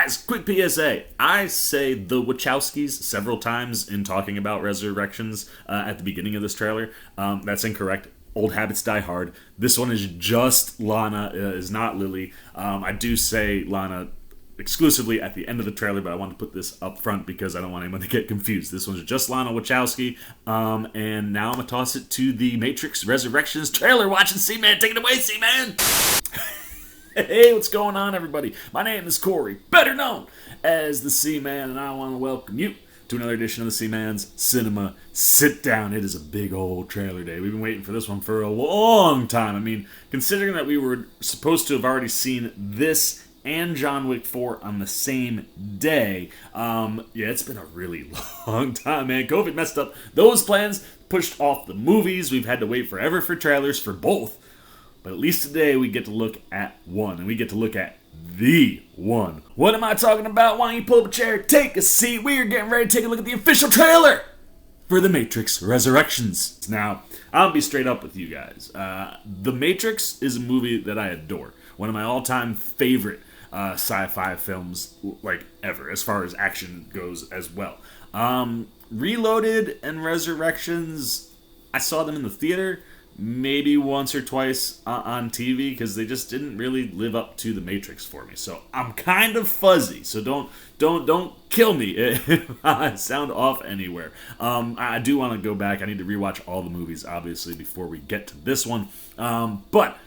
Guys, quick PSA. I say the Wachowskis several times in talking about Resurrections at the beginning of this trailer. That's incorrect. Old habits die hard. This one is just Lana, is not Lily. I do say Lana exclusively at the end of the trailer, but I want to put this up front because I don't want anyone to get confused. This one's just Lana Wachowski, and now I'm going to toss it to the Matrix Resurrections trailer. Watching C-Man. Take it away, C-Man! Hey, what's going on, everybody? My name is Corey, better known as the C-Man, and I want to welcome you to another edition of the C-Man's Cinema Sit Down. It is a big old trailer day. We've been waiting for this one for a long time. I mean, considering that we were supposed to have already seen this and John Wick 4 on the same day, yeah, it's been a really long time, man. COVID messed up those plans, pushed off the movies. We've had to wait forever for trailers for both. But at least today we get to look at one, and we get to look at the one. What am I talking about? Why don't you pull up a chair, take a seat? We are getting ready to take a look at the official trailer for The Matrix Resurrections. Now, I'll be straight up with you guys. The Matrix is a movie that I adore. One of my all-time favorite sci-fi films, like, ever, as far as action goes as well. Reloaded and Resurrections, I saw them in the theater maybe once or twice on TV because they just didn't really live up to The Matrix for me. So I'm kind of fuzzy. So don't kill me if I sound off anywhere. I do want to go back. I need to rewatch all the movies, obviously, before we get to this one. But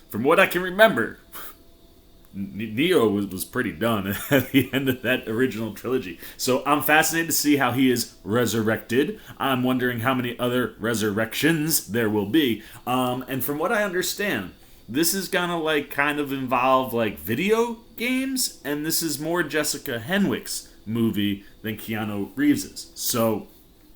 from what I can remember, Neo was pretty done at the end of that original trilogy. So I'm fascinated to see how he is resurrected. I'm wondering how many other resurrections there will be. And from what I understand, this is gonna kind of involve video games, and this is more Jessica Henwick's movie than Keanu Reeves's. So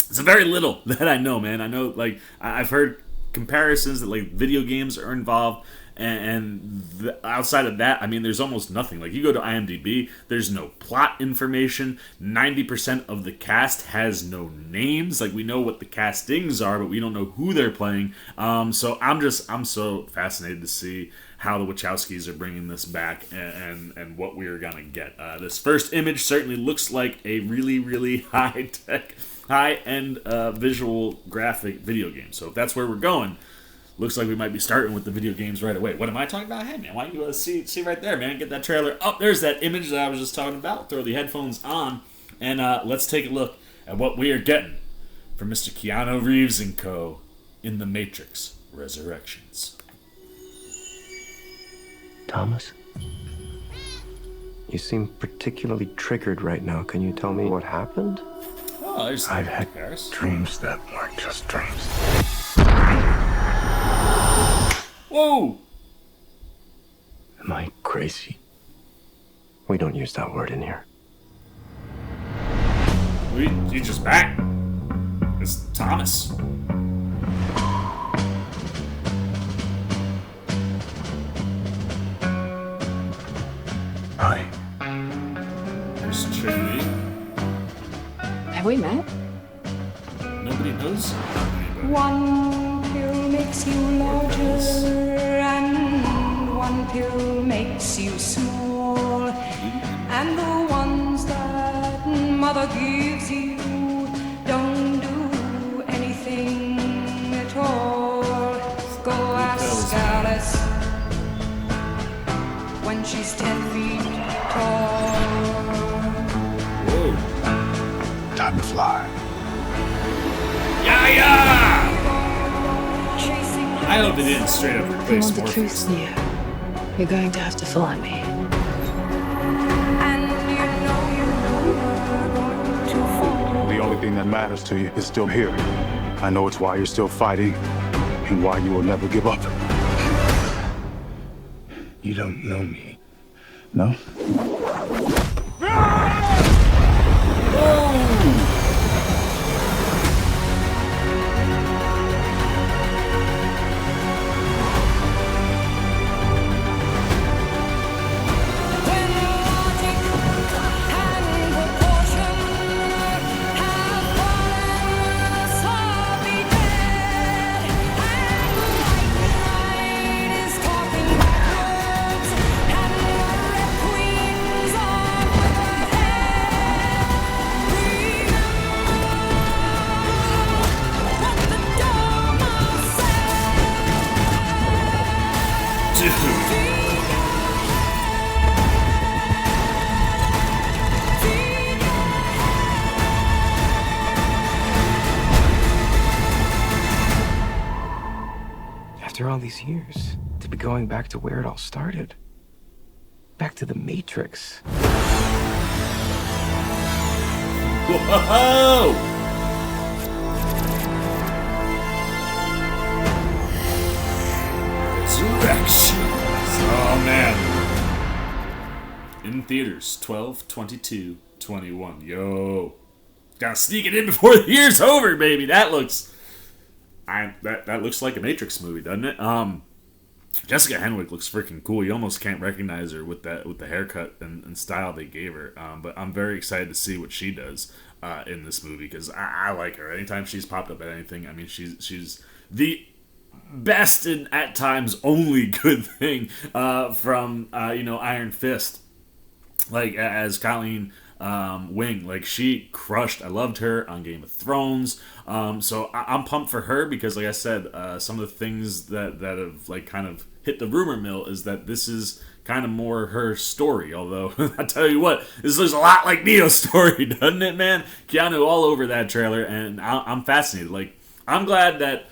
it's a very little that I know, man. I know I've heard comparisons that video games are involved. And outside of that, I mean, there's almost nothing. You go to IMDb, there's no plot information. 90% of the cast has no names. We know what the castings are, but we don't know who they're playing. So I'm so fascinated to see how the Wachowskis are bringing this back and what we are gonna get. This first image certainly looks like a really, really high-tech, high-end visual graphic video game. So if that's where we're going, looks like we might be starting with the video games right away. What am I talking about? Hey, man, why don't you see right there, man? Get that trailer. Oh, there's that image that I was just talking about. Throw the headphones on, and let's take a look at what we are getting from Mr. Keanu Reeves and co. in The Matrix Resurrections. Thomas? You seem particularly triggered right now. Can you tell me what happened? Oh, there's I've had Paris. dreams that weren't just dreams. Whoa! Am I crazy? We don't use that word in here. He's just back. It's Thomas. Hi. There's Trinity. Have we met? Nobody knows anybody. One pill makes you larger, and one pill makes you small. And the ones that mother gives you don't do anything at all. Go ask Alice when she's 10 feet tall. Whoa. Time to fly. Yeah! I hope they didn't straight up If you replace want the Morpheus. truth, Neo, you're going to have to follow me. And you know you're going to fall. The only thing that matters to you is still here. I know it's why you're still fighting and why you will never give up. You don't know me, no? these years to be going back to where it all started. Back to the Matrix. Whoa! Resurrections. Oh man. In theaters, 12/22/21. Yo. Gotta sneak it in before the year's over, baby. That looks that looks like a Matrix movie, doesn't it? Jessica Henwick looks freaking cool. You almost can't recognize her with the haircut and style they gave her. But I'm very excited to see what she does in this movie, because I like her. Anytime she's popped up at anything, I mean, she's the best and at times only good thing from Iron Fist. Like, as Colleen Wing, like, she crushed. I loved her on Game of Thrones. So I'm pumped for her, because, like I said, some of the things that have like kind of hit the rumor mill is that this is kind of more her story. Although I tell you what, this looks a lot like Neo's story, doesn't it, man? Keanu all over that trailer, and I'm fascinated. Like, I'm glad that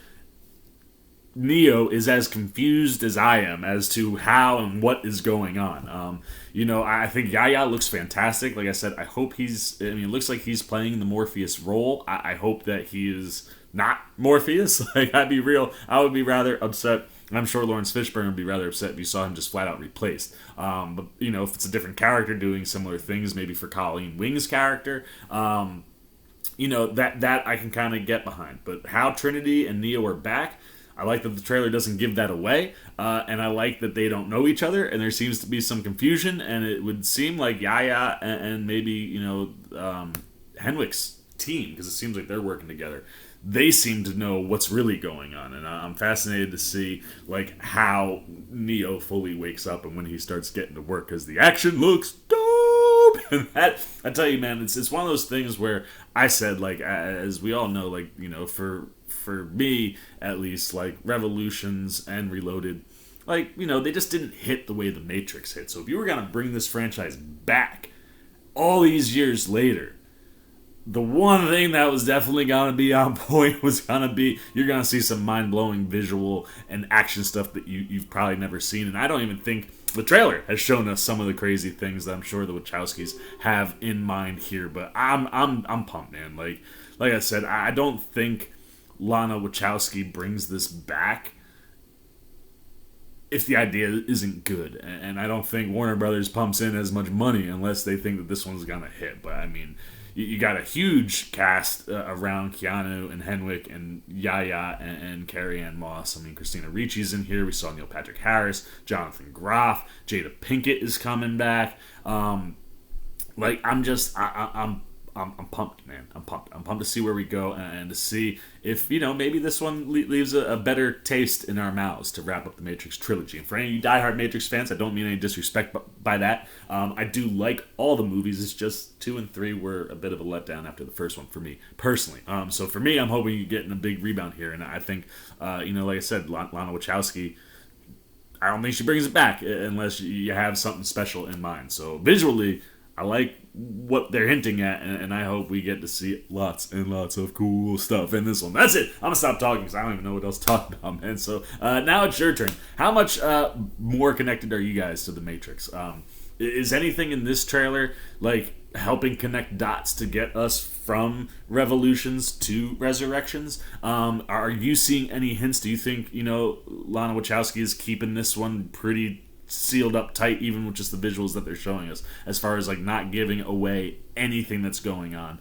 Neo is as confused as I am as to how and what is going on. I think Yaya looks fantastic. Like I said, I hope it looks like he's playing the Morpheus role. I hope that he is not Morpheus. Like, I would be rather upset. I'm sure Lawrence Fishburne would be rather upset if you saw him just flat out replaced. But, if it's a different character doing similar things, maybe for Colleen Wing's character, that I can kind of get behind. But how Trinity and Neo are back, I like that the trailer doesn't give that away, and I like that they don't know each other, and there seems to be some confusion, and it would seem like Yaya and maybe, Henwick's team, because it seems like they're working together, they seem to know what's really going on, and I'm fascinated to see, like, how Neo fully wakes up and when he starts getting to work, because the action looks dope! And that, I tell you, man, it's one of those things where I said, like, as we all know, like, for me, at least, like, Revolutions and Reloaded, like, they just didn't hit the way the Matrix hit. So if you were going to bring this franchise back all these years later, the one thing that was definitely going to be on point was going to be, you're going to see some mind-blowing visual and action stuff that you've probably never seen. And I don't even think the trailer has shown us some of the crazy things that I'm sure the Wachowskis have in mind here. But I'm pumped, man. Like I said, I don't think Lana Wachowski brings this back if the idea isn't good, and I don't think Warner Brothers pumps in as much money unless they think that this one's gonna hit. But I mean, you got a huge cast around Keanu and Henwick and Yaya and Carrie Ann Moss. I mean, Christina Ricci's in here. We saw Neil Patrick Harris, Jonathan Groff, Jada Pinkett is coming back. I'm pumped, man. I'm pumped. I'm pumped to see where we go and to see if, maybe this one leaves a better taste in our mouths to wrap up the Matrix trilogy. And for any of you diehard Matrix fans, I don't mean any disrespect by that. I do like all the movies. It's just 2 and 3 were a bit of a letdown after the first one for me, personally. So for me, I'm hoping you're getting a big rebound here. And I think, like I said, Lana Wachowski, I don't think she brings it back unless you have something special in mind. So visually, I like what they're hinting at, and I hope we get to see lots and lots of cool stuff in this one. That's it. I'm going to stop talking because I don't even know what else to talk about, man. So now it's your turn. How much more connected are you guys to The Matrix? Is anything in this trailer, like, helping connect dots to get us from Revolutions to Resurrections? Are you seeing any hints? Do you think, Lana Wachowski is keeping this one pretty sealed up tight, even with just the visuals that they're showing us, as far as, like, not giving away anything that's going on?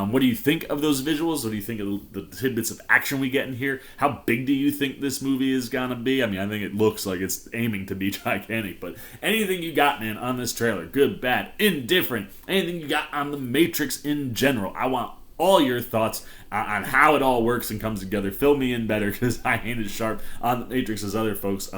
What do you think of those visuals? What do you think of the tidbits of action we get in here? How big do you think this movie is gonna be? I mean, I think it looks like it's aiming to be gigantic, but anything you got, man, on this trailer, good, bad, indifferent, anything you got on The Matrix in general, I want all your thoughts on how it all works and comes together. Fill me in better, because I ain't as sharp on The Matrix as other folks.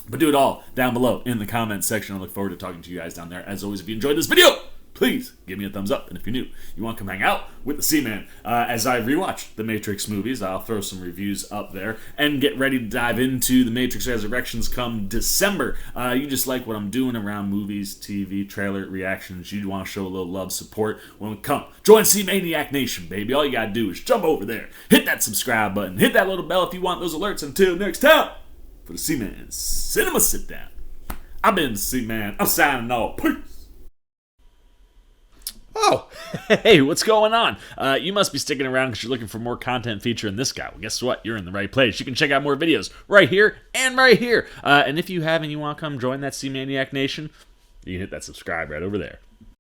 But do it all down below in the comments section. I look forward to talking to you guys down there. As always, if you enjoyed this video, please give me a thumbs up. And if you're new, you want to come hang out with the C-Man. As I rewatch the Matrix movies, I'll throw some reviews up there and get ready to dive into the Matrix Resurrections come December. You just like what I'm doing around movies, TV, trailer reactions. You want to show a little love, support. Well, come join C-Maniac Nation, baby. All you got to do is jump over there, hit that subscribe button, hit that little bell if you want those alerts. Until next time. for the C-Man Cinema Sit Down. I've been the C-Man. I'm signing off. Peace. Oh, hey, what's going on? You must be sticking around because you're looking for more content featuring this guy. Well, guess what? You're in the right place. You can check out more videos right here and right here. And if you have and you want to come join that C-Maniac Nation, you can hit that subscribe right over there.